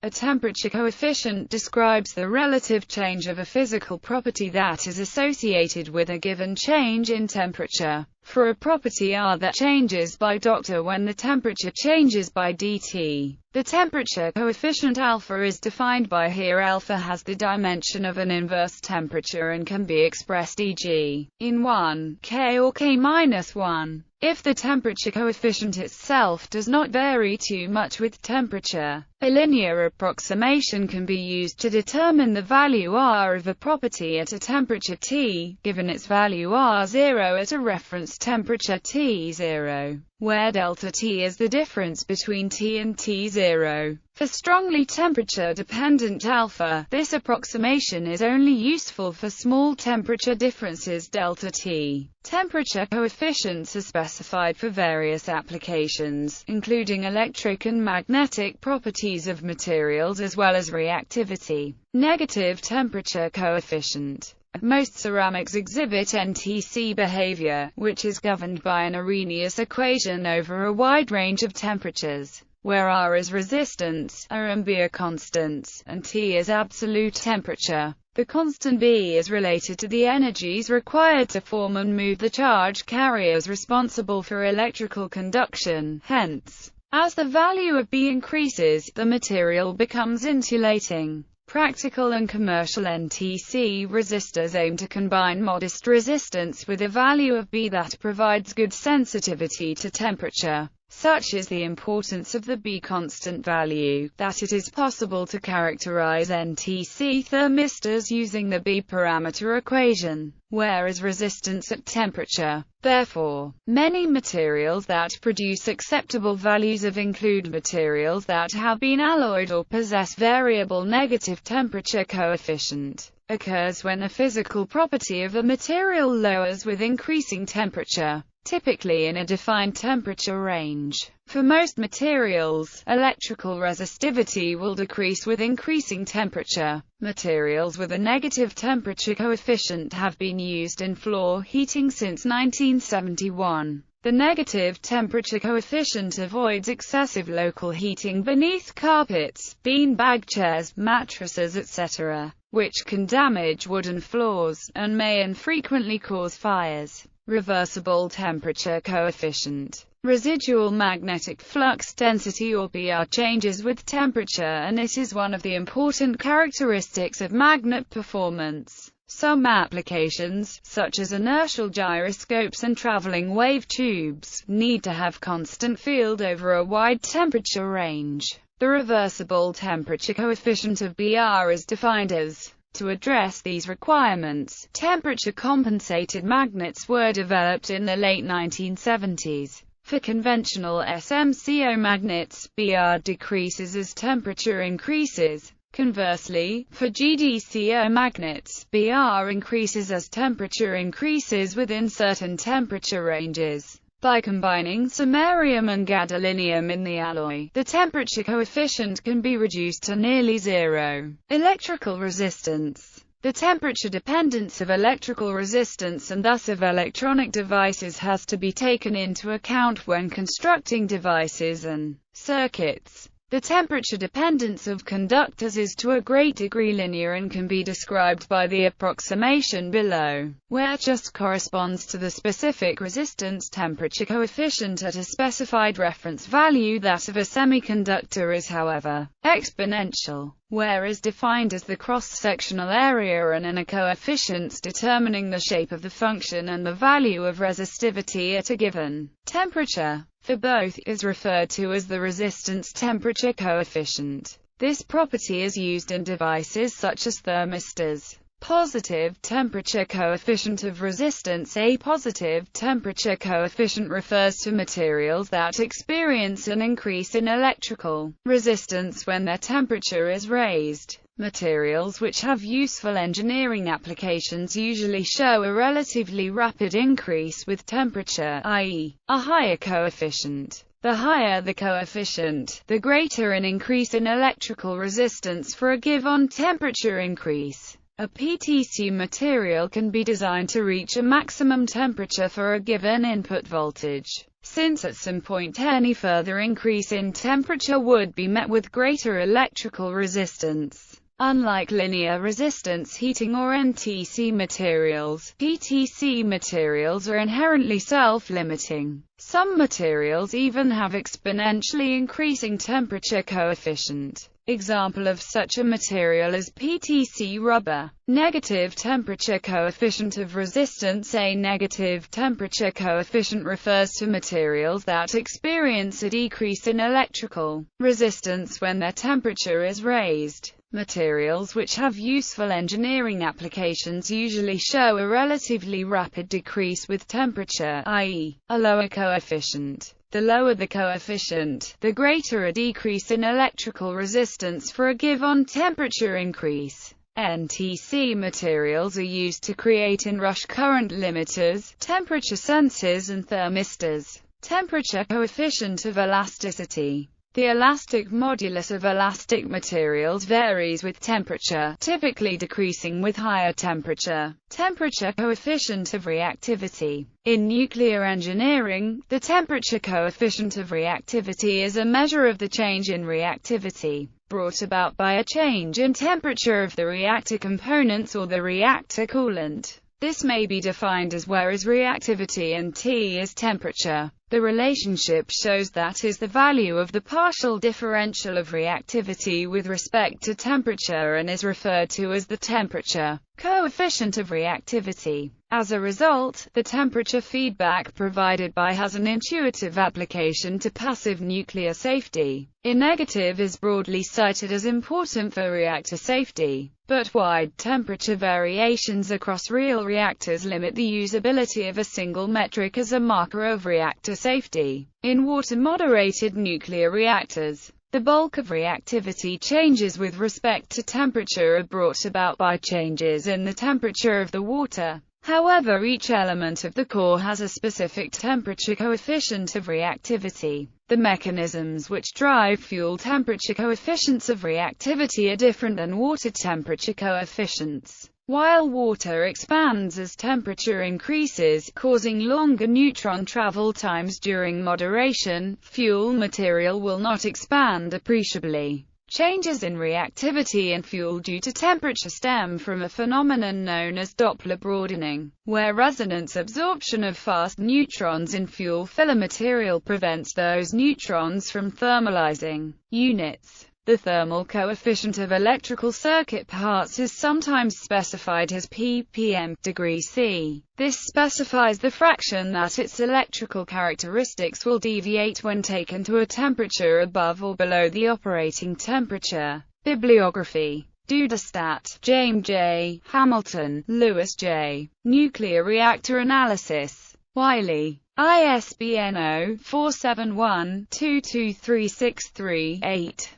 A temperature coefficient describes the relative change of a physical property that is associated with a given change in temperature. For a property R that changes by dr when the temperature changes by dt, the temperature coefficient alpha is defined by here alpha has the dimension of an inverse temperature and can be expressed e.g. in 1, k or k-1. If the temperature coefficient itself does not vary too much with temperature, a linear approximation can be used to determine the value R of a property at a temperature T, given its value R0 at a reference temperature T0, where delta T is the difference between T and T0. For strongly temperature-dependent alpha, this approximation is only useful for small temperature differences delta T. Temperature coefficients are specified for various applications, including electric and magnetic properties of materials as well as reactivity. Negative temperature coefficient. Most ceramics exhibit NTC behavior, which is governed by an Arrhenius equation over a wide range of temperatures, where R is resistance, A and B are constants, and T is absolute temperature. The constant B is related to the energies required to form and move the charge carriers responsible for electrical conduction. Hence, as the value of B increases, the material becomes insulating. Practical and commercial NTC resistors aim to combine modest resistance with a value of B that provides good sensitivity to temperature. Such is the importance of the B constant value, that it is possible to characterize NTC thermistors using the B parameter equation, whereas resistance at temperature. Therefore, many materials that produce acceptable values of include materials that have been alloyed or possess variable negative temperature coefficient. Occurs when a physical property of a material lowers with increasing temperature, typically in a defined temperature range. For most materials, electrical resistivity will decrease with increasing temperature. Materials with a negative temperature coefficient have been used in floor heating since 1971. The negative temperature coefficient avoids excessive local heating beneath carpets, beanbag chairs, mattresses, etc., which can damage wooden floors, and may infrequently cause fires. Reversible temperature coefficient. Residual magnetic flux density or PR changes with temperature, and it is one of the important characteristics of magnet performance. Some applications, such as inertial gyroscopes and traveling wave tubes, need to have constant field over a wide temperature range. The reversible temperature coefficient of BR is defined as: to address these requirements, temperature-compensated magnets were developed in the late 1970s. For conventional SMCO magnets, BR decreases as temperature increases. Conversely, for GDCO magnets, BR increases as temperature increases within certain temperature ranges. By combining samarium and gadolinium in the alloy, the temperature coefficient can be reduced to nearly zero. Electrical resistance. The temperature dependence of electrical resistance and thus of electronic devices has to be taken into account when constructing devices and circuits. The temperature dependence of conductors is to a great degree linear and can be described by the approximation below, where just corresponds to the specific resistance temperature coefficient at a specified reference value. That of a semiconductor is, however, exponential, where is defined as the cross-sectional area and inner coefficients determining the shape of the function and the value of resistivity at a given temperature. For both, is referred to as the resistance temperature coefficient. This property is used in devices such as thermistors. Positive temperature coefficient of resistance. A positive temperature coefficient refers to materials that experience an increase in electrical resistance when their temperature is raised. Materials which have useful engineering applications usually show a relatively rapid increase with temperature, i.e., a higher coefficient. The higher the coefficient, the greater an increase in electrical resistance for a given temperature increase. A PTC material can be designed to reach a maximum temperature for a given input voltage. since at some point any further increase in temperature would be met with greater electrical resistance. Unlike linear resistance heating or NTC materials, PTC materials are inherently self-limiting. Some materials even have exponentially increasing temperature coefficient. Example of such a material is PTC rubber. Negative temperature coefficient of resistance. A negative temperature coefficient refers to materials that experience a decrease in electrical resistance when their temperature is raised. Materials which have useful engineering applications usually show a relatively rapid decrease with temperature, i.e., a lower coefficient. The lower the coefficient, the greater a decrease in electrical resistance for a given temperature increase. NTC materials are used to create inrush current limiters, temperature sensors and thermistors. Temperature coefficient of elasticity. The elastic modulus of elastic materials varies with temperature, typically decreasing with higher temperature. Temperature coefficient of reactivity. In nuclear engineering, the temperature coefficient of reactivity is a measure of the change in reactivity brought about by a change in temperature of the reactor components or the reactor coolant. This may be defined as where is reactivity and T is temperature. The relationship shows that is the value of the partial differential of reactivity with respect to temperature and is referred to as the temperature coefficient of reactivity. As a result, the temperature feedback provided by has an intuitive application to passive nuclear safety. A negative is broadly cited as important for reactor safety, but wide temperature variations across real reactors limit the usability of a single metric as a marker of reactor safety. In water-moderated nuclear reactors, the bulk of reactivity changes with respect to temperature are brought about by changes in the temperature of the water. However, each element of the core has a specific temperature coefficient of reactivity. The mechanisms which drive fuel temperature coefficients of reactivity are different than water temperature coefficients. While water expands as temperature increases, causing longer neutron travel times during moderation, fuel material will not expand appreciably. Changes in reactivity and fuel due to temperature stem from a phenomenon known as Doppler broadening, where resonance absorption of fast neutrons in fuel filler material prevents those neutrons from thermalizing. Units. The thermal coefficient of electrical circuit parts is sometimes specified as ppm degree C. This specifies the fraction that its electrical characteristics will deviate when taken to a temperature above or below the operating temperature. Bibliography. Dudestat, James J. Hamilton, Lewis J. Nuclear Reactor Analysis. Wiley. ISBN 0-471-22363-8.